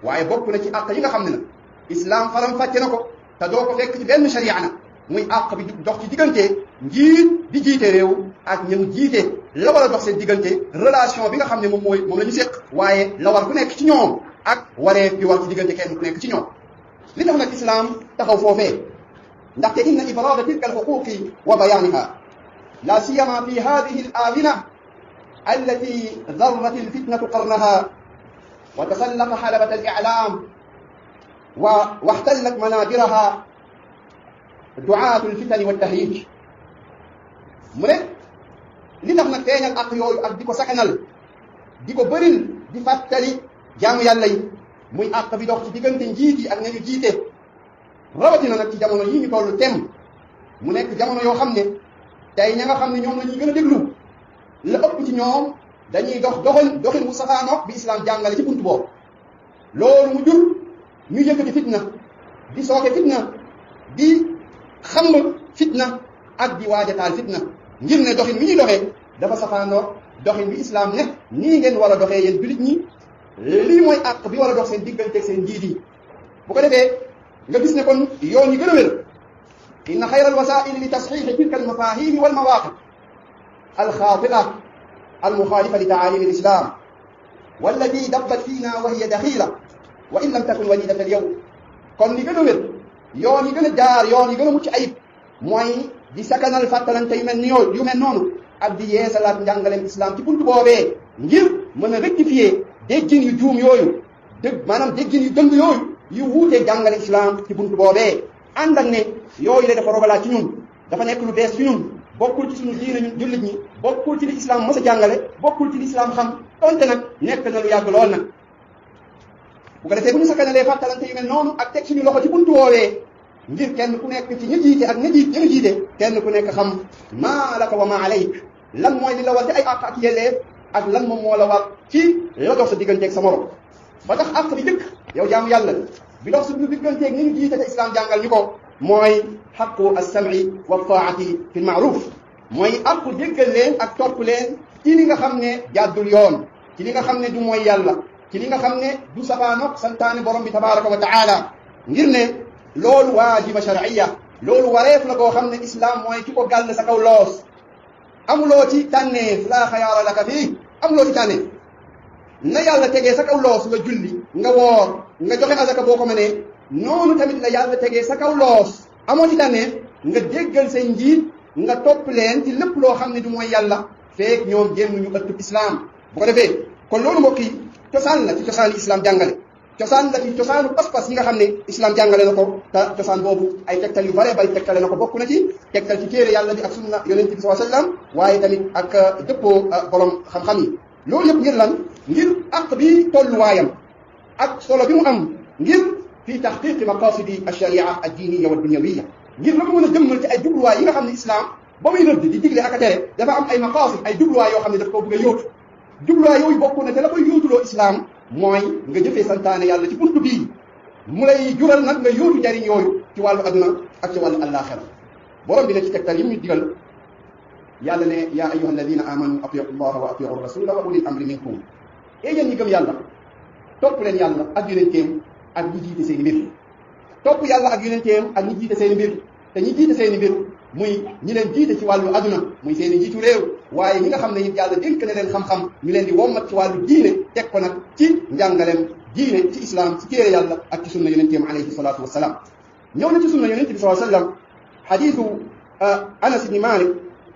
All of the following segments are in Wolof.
waaye bokk na ci àq yi nga xam ne nag islam faram fàcce na ko te doo ko fekk ci benn sharia na muy àq bi dox ci diggante njiit di jiite réew ak ñi mu jiite la war a dox seen diggante relation bi nga xam ne moom la ñu séq waaye la war ku nekk ci ñoom ak waree bi war ci diggante kenn ku nekk ci ñoom li tax nag islam taxaw foofee ndaxte inna ifrada tilka alxuquqi wa bayaaniha la siyama fi hadihi al-amina allati darrat alfitnatu qarnaha wa tasallaqa xalabat al-i'lam wa waxtallat manabiraha du'aatu al-fitani wa tahyij mu ne li tax nag feeñal ak yooyu ak di ko sakanal di ko bëril di fàttali jaamu yàlla yi muy àq bi dox ci diggante njiit yi ak nañu jiite rawatina nag ci jamono yi ñu tollu tem mu nekk jamono yoo xam ne tey ña nga xam ne ñoom la ñuy gën a déglu la ëpp ci ñoom dañuy doxin bu safaanoog bi islam jàngale ci buntu boobu loolu mu jur ñu yëkkati fitna di sooke fitna di xam fitna ak di waajataal fitna ngir ne doxin wi ñuy doxee dafa safaanoog doxin bi islam ne nii ngeen war a doxee yéen jullit ñi lii mooy àq bi war a dox seen diggante ak seen njiit yi bu ko defee nga gis ne kon yoon yi gën a wér inna xayra alwasaili li tasxiixi tilka almafahimi walmawaqif alxaatia almuxaalifa li taalimi alislam wallati dabbat fiina wa hiya daxila wa in lam takun walidata alyawm kon li gën a wér yoon yi gën a jaar yoon yi gën a mucc ayib mooy di sakanal fàttalante yu mel noonu ak di yeesalaat njàngaleem islam ci buntu boobee ngir mën a rectifier déggin yu juum yooyu maanaam déggin yu dëng yooyu yu wuutee jàngale islam ci buntu boobee ànd ak ne yooyu la dafa rogalaat ci ñun dafa nekk lu bees ci ñun bokkul ci suñu diine ñun jullit ñi bokkul ci li islam mos a jàngale bokkul ci li islam xam donte nag nekk na lu yàgg lool nag bu ko defee bu ñu sakanalee fàttalante yu mel noonu ak teg suñu loxo ci buntu woowee ngir kenn ku nekk ci ña jiite ak ña jiite kenn ku nekk xam maa laka wa maa alayk lan mooy li la war ci ay àq ak yelleef ak lan moom moo la war ci la dox sa digganteeg sa morom ba tax àq bi dëkk yow jaamu yàlla bi dox sa digganteeg ni ñu jiite te islam jàngal ñu ko mooy xaqu as-sam'i wa taa'ati fi al-ma'ruf mooy àqu déggal leen ak topp leen ci li nga xam ne jàddul yoon ci li nga xam ne du mooy yàlla ci li nga xam ne du safaanoog santaane borom bi tabaraka wa taala ngir ne loolu waajiba shar'iyya loolu wareef la koo xam ne islam mooy ki ko gàll sa kaw loos amuloo ci tànneef laa xayaara laka fii amuloo ci tànneef na yàlla tegee sa kaw loos nga julli nga woor nga joxe azaka boo ko mënee noonu tamit la yàlla tegee sa kaw loos amoo ci tànneef nga déggal say njiit nga topp leen ci lépp loo xam ne du mooy yàlla feek ñoom génn ñu ëttub islam bu ko defee kon loolu mbokk yi cosaan la ci cosaani islam jàngale cosaan la ci cosaanu pas-pas yi nga xam ne islam jàngale na ko te cosaan boobu ay tegtal yu bare bari tegtale na ko bokk na ci tegtal ci téere yàlla bi ak sunna yonent bi sallallahu alayhi wasallam waaye tamit ak dëppoo borom xam-xam yi loolu yëpp ngir lan ngir àq bi tolluwaayam ak solo bi mu am ngir fi taxqiqi maqasidi alsharia addiniya wa dunyawiya ngir la ko mën a jëmmal ci ay jubluwaay yi nga xam ne islam ba muy rëdd di digle ak a tere dafa am ay maqasid ay jubluwaay yoo xam ne daf koo bëgg a yóotu jubluwaay yooyu bokk na te la koy yóotuloo islam mooy nga jëfee santaane yàlla ci buntu bii mu lay jural nag nga yóotu njariñ yooyu ci wàllu aduna ak ci wàllu àllaaxira borom bi ne ci tegtal yi mu ñu digal yàlla ne yaa ayyuha alladina amanu atiu llaha wa atiu rasula wa ulil amri minkum yéen ñi gëm yàlla topp leen yàlla ak yonenteem ak ñi jiite seen i mbir topp yàlla ak yonenteem ak ñi jiite seen i mbir te ñi jiite seen i mbir muy ñi leen jiite ci wàllu aduna muy seen i njiitu réew waaye ñi nga xam ne it yàlla dénk na leen xam-xam ñu leen di wommat ci wàllu diine teg ko nag ci njàngaleem diine ci islam ci téere yàlla ak ci sunna yonenteem alayhi salaatu wasalaam ñëw na ci sunna yonente bi sallallahu alayhi wa sallam xadiisu Anas ibni Malik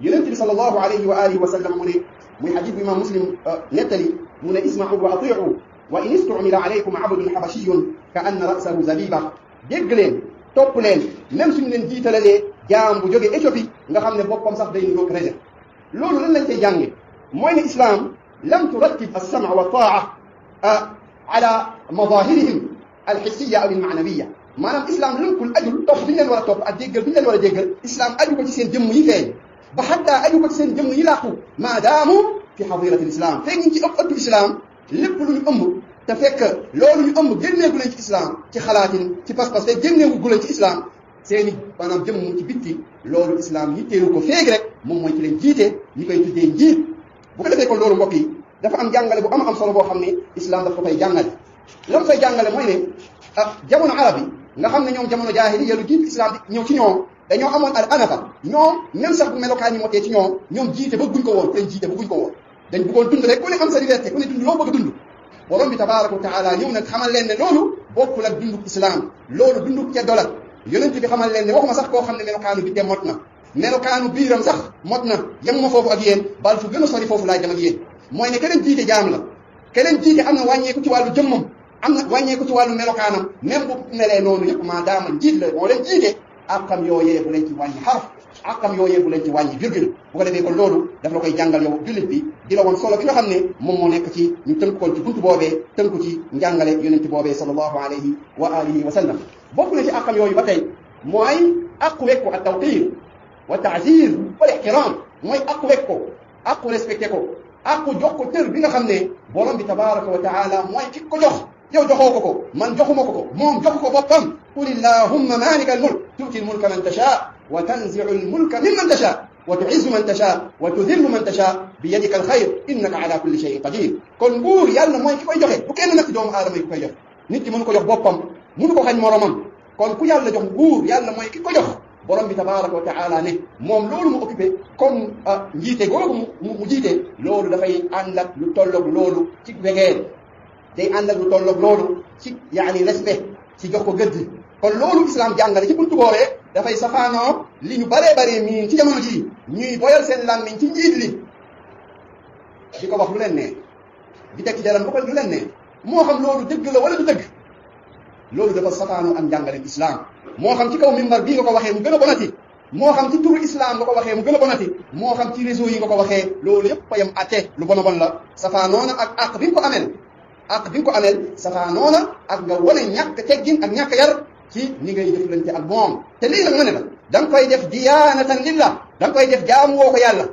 yonente bi sallallahu alayhi wa alihi wa sallam mu ne muy xadiis bi imam Muslim nettali mu ne isma'u wa atii'u wa in istumila alaykum abdun xabashiyun ka anna ra'sahu zabiba dégg leen topp leen même suñu leen jiitalalee jaam bu jógee Éthiopie nga xam ne boppam sax day niroog raisin loolu lan lañ koy jànge mooy ne islam lam turattib as-sam'a wa ta'a ala madahirihim al-hissiya aw al-ma'nawiyya maanaam islam lënkul ajul topp bi ñu leen war a topp ak déggal bi ñu leen war a déggal islam aju ko ci seen jëmm yi feeñ ba xataa aju ko ci seen jëmm yi làqu maadaamu fi xadirati l-islam feeg ñu ci ëttu islam lépp lu ñu ëmb te fekk loolu ñu ëmb génneegu leen ci islam ci xalaatin ci pas-pas te génneegu leen ci islam seeni maanaam jëmm ci bitti loolu islam yitteelu ko feeg rek moom mooy ci leen jiite ñi koy tuddee njiit bu ko defee kon loolu mbokk yi dafa am jàngale bu am solo boo xam ne islam daf ko fay jàngale lam fay jàngale mooy ne jamono arab yi nga xam ne ñoom jamono jaahiliya lu jiitu islam di ñëw ci ñoom dañoo amoon al anafa ñoom même sax bu melokaan yi motee ci ñoom jiite bëgguñ ko woon dañ jiite bëgguñ ko woon dañ bëggoon dund rek ku ne am sa liberté ku ne dund loo bëgg a dund borom bi tabaraka wa taala ñëw nag xamal leen ne loolu bokkul ak dunduk islam loolu dunduk ceddo la yonent bi xamal leen ne waxuma sax koo xam ne melokaanu bi dem mot na melokaanu biiram sax mot na yem ma foofu ak yéen bal fu gën a sori foofu laa jëm ak yéen mooy ne keneen jiite jaam la keneen jiite am na wàññeeku ci wàllu jëmmam am na wàññeeku ci wàllu melokaanam même bu melee noonu yëpp maa daama njiit la moo leen jiite àqam yooyee bu leen ci wàññi xarf àqam yooyee bu leen ci wàññi virgule bu ko defee kon loolu daf la koy jàngal yow jullit bi di la woon solo bi nga xam ne moom moo nekk ci ñu tënk koon ci buntu boobee tënku ci njàngale yonent boobee sallallahu alayhi wa alihi wa sallam bokk na ci àqam yooyu ba tey mooy aqu wekk ko ak tawqir wa taazir wal ihtiram mooy aqu wekk ko aqu respecté ko aqu jox ko tër bi nga xam ne borom bi tabaraka wa taala mooy ki ko jox yow joxoo ko man joxuma ko moom jox ko boppam qul illahumma malika almulk tuuti almulka man tasha wa tanziu almulka mimman tasha wa tuizzu man tasha wa tudillu man tasha bi yadika alxayr innaka ala kulli shay'in qadir kon nguur yàlla mooy ki koy joxe bu kenn nag ci doomu aadama yi ku koy joxe nit ki mënu ko jox boppam mënu ko xañ moromam kon ku yàlla jox nguur yàlla mooy ki ko jox borom bi tabaraka wa taala ne moom loolu mu occupé comme njiite googu mu jiite loolu dafay ànd ak lu tolloog loolu ci wegeel day ànd ak lu tolloog loolu ci yaani respect ci jox ko gëdd kon loolu islam jàngale ci buntu boobee dafay safaanoo li ñu baree baree miin ci jamono ji ñuy boyal seen làmmiñ ci njiit li di ko wax lu leen ne di teg ci deram ba ko lu leen ne moo xam loolu dëgg la wala du dëgg loolu dafa safaanoo ak njàngale islam moo xam ci kaw mimbar bii nga ko waxee mu gën a bonati moo xam ci turu islam nga ko waxee mu gën a bonati moo xam ci réseau yi nga ko waxee loolu yëpp fa yam atte lu bon a bon la safaanoona ak àq bi nga ko amel àq bi nga ko amel safaanoona ak nga wane ñàkk teggin ak ñàkk yar ci ni ngay jëflante ak moom te lii nag ma ne la da nga koy def diyaanatan lillah da nga koy def jaamu woo ko yàlla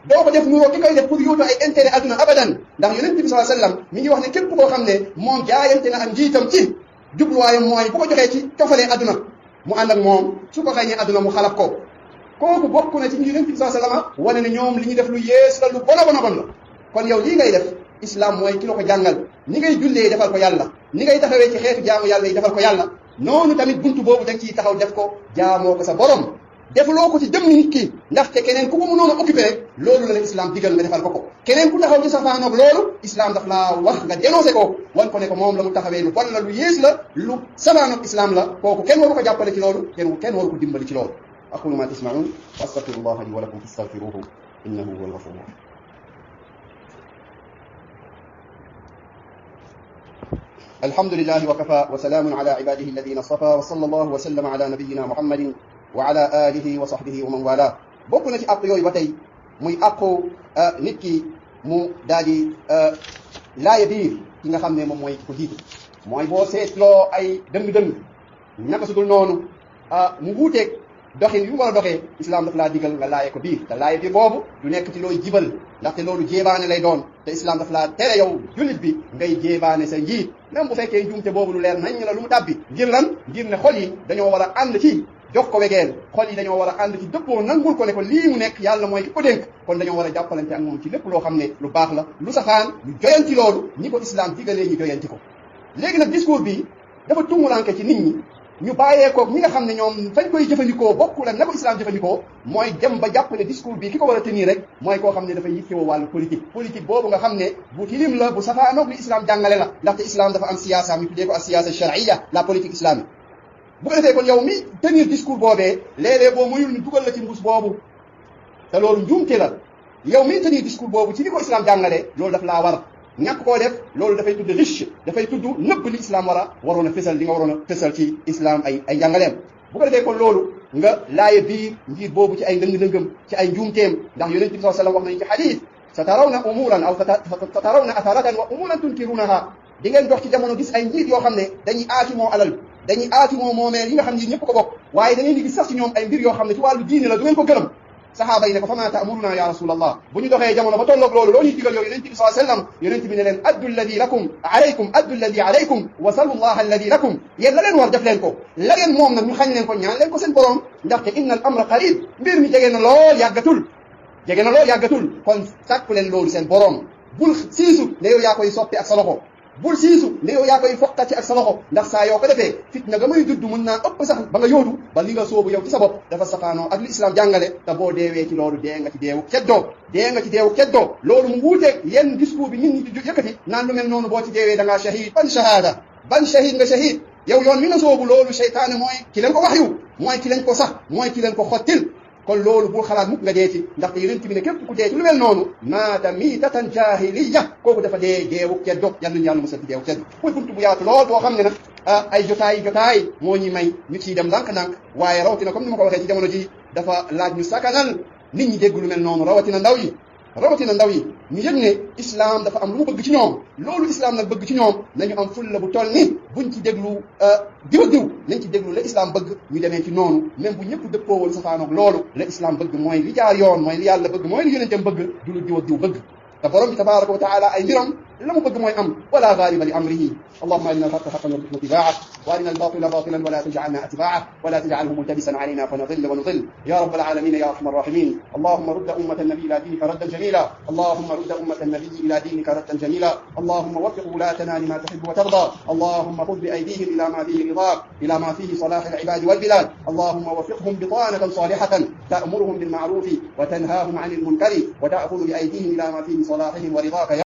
doo ko def nuroo ki koy def pour yóotu ay intérêt adduna abadan ndax yonent bi sallallahu alayhi wasallam mi ngi wax ne képp koo xam ne moom jaayante na ak njiitam ci jubluwaayam mooy bu ko joxee ci cofalee adduna mu ànd ak moom su ko xañee adduna mu xalab ko kooku bokk na ci yonent bi sallallahu alayhi wasallam wane ne ñoom li ñu def lu yées la lu bon a bon a bon la kon yow lii ngay def islam mooy ki la ko jàngal ni ngay jullee defal ko yàlla ni ngay taxawee ci xeetu jaamu yàlla yi defal ko yàlla noonu tamit buntu boobu da nga ciy taxaw def ko jaamoo ko sa borom defloo ko ci jëmmi nit ki ndaxte keneen ku ko mënoon a occupé rek loolu la la islam digal nga defal ko keneen ku taxaw ci safaanoog loolu islam daf laa wax nga dénoncé ko wan ko ne ko moom la mu taxawee lu bon la lu yées la lu safaanoog islam la kooku kenn waru ko jàppale ci loolu kenn waru ko dimbali ci loolu aqulu ma tasmaun wa astaghfirullaha li wa lakum fastaghfiruhu innahu huwal ghafurur rahim الحمد لله وكفى وسلام على عباده الذين اصطفى وصلى الله وسلم على نبينا محمد وعلى آله وصحبه ومن والاه bokk na ci àq yooyu ba tey muy àqu nit ki mu daal di laaya biir ki nga xam ne moom mooy ko jiite mooy boo seetloo ay dëng-dëng naka su dul noonu mu wuuteeg doxin yu mu war a doxee islam daf laa digal nga laaye ko biir te laaye biir boobu du nekk ci looy jibal ndaxte loolu jéebaane lay doon te islam daf laa tere yow jullit bi ngay jéebaane sa njiit même bu fekkee njuumte boobu lu leer nañ la lu mu tàbbi ngir lan ngir ne xol yi dañoo war a ànd ci jox ko wegeel xol yi dañoo war a ànd ci dëppoo nangul ko ne ko lii mu nekk yàlla mooy ki ko dénk kon dañoo war a jàppalante ak moom ci lépp loo xam ne lu baax la lu safaan ñu joyanti loolu ñi ko islam digalee ñu joyanti ko léegi nag discours bi dafa tumuranke ci nit ñi ñu bàyyeekoo ñi nga xam ne ñoom fañ koy jëfandikoo bokkul ak na ko islam jëfandikoo mooy dem ba jàpp ne discours bi ki ko war a tenir rek mooy koo xam ne dafay yittewoo wàllu politique boobu nga xam ne bu tilim la bu safaanoog li islam jàngale la ndaxte islam dafa am siyaasa mi tuddee ko ak siyaasa charia la politique islamique bu ko defee kon yow mi tenir discours boobee léeg-léeg boo muyul ñu dugal la ci mbuus boobu te loolu njuumte la yow mi tenir discours boobu ci ni ko islam jàngalee loolu daf laa war ñàkk koo def loolu dafay tudd riche dafay tudd nëbb li islam waroon a fësal li nga waroon a fësal ci islam ay njàngaleem bu ko defee kon loolu nga laaye biir njiit boobu ci ay ndëng-ndëngam ci ay njuumteem ndax yonent bi sallallahu alayhi wasallam wax nañu ci xadiis satarawna umuran aw satarawna atharatan wa umuran tunkirunaha di ngeen dox ci jamono gis ay njiit yoo xam ne dañuy aatimoo alal dañuy aatimoo moomeel yi nga xam ne ñëpp ko bokk waaye da ngeen di gis sax ci ñoom ay mbir yoo xam ne ci wàllu diine la du ngeen ko gërëm sahaaba yi ne ko fa ma ta'muruna ya rasulallah bu ñu doxee jamono ba tolloog loolu loo ñuy digal yow yonent bi sallallahu alayhi wasallam yonent bi ne leen addu alladi lakum alaykum addu alladi alaykum wa sallallahu alladi lakum yéen la leen war def leen ko la ngeen moom nag ñu xañ leen ko ñaan leen ko seen borom ndaxte inna al amra qarib mbir mi jege na lool yàggatul kon sàkku leen loolu seen borom bul siisu ne yow yaa koy soppi ak sa loxo bul siisu ne yow yaa koy foqati ak sa loxo ndax saa yoo ko defee fitna nga may judd mun naa ëpp sax ba nga yóotu ba li nga soobu yow ci sa bopp dafa safaanoo ak li islam jàngale te boo deewee ci loolu dee nga ci deewu keddoo loolu mu wuuteeg yenn discours bi nit ñi di yëkkati naan lu mel noonu boo ci deewee da ngaa shahid ban shahid nga shahid yow yoon mi nga soobu loolu seytaane mooy ki leen ko wax yu mooy ki leen ko sax mooy ki leen ko xottil kon loolu bul xalaat mukk nga dee ci ndaxte yonent bi ne képp ku dee ci lu mel noonu maata miitatan jaahiliya kooku dafa dee deewu keddo yàlla ñu yàlla musal ci deewu keddo muy buntu bu yaatu lool boo xam ne nag ay jotaay moo ñuy may ñu ciy dem ndànk-ndànk waaye rawatina comme ni ma ko waxee ci jamono ji dafa laaj ñu sakanal nit ñi dégg lu mel noonu rawatina ndaw yi ñu yëg ne islam dafa am lu mu bëgg ci ñoom loolu islam nag bëgg ci ñoom nañu am fulla bu toll ni buñ ci déglu diw nañ ci déglu la islam bëgg ñu demee ci noonu même bu ñëpp dëppoo woon safaanoog loolu la islam bëgg mooy li jaar yoon mooy li yàlla bëgg mooy li yonentam bëgg du lu diw bëgg te borom bi tabaraka wa taala ay mbiram la mu bëgg mooy am wala gaaliba li amrihi allahumma arina alhaqqa haqqan warzuqna ittiba'ah wa arina albatila batilan wala taj'alna atba'ah wala taj'alhu multabisan alayna fanadilla wa nudil ya rabbal alamin ya arhamar rahimin allahumma rudda ummata an-nabi ila dinika raddan jamila allahumma rudda ummata an-nabi ila dinika raddan jamila allahumma waffiq wulatana lima tuhibbu wa tarda allahumma khudh bi aydihim ila ma fihi ridak ila ma fihi salah al-ibad wal bilad allahumma waffiqhum bitanatan salihatan ta'muruhum bil ma'ruf wa tanhahum 'anil munkari wa ta'khudhu bi aydihim ila ma fihi salahihim wa ridaka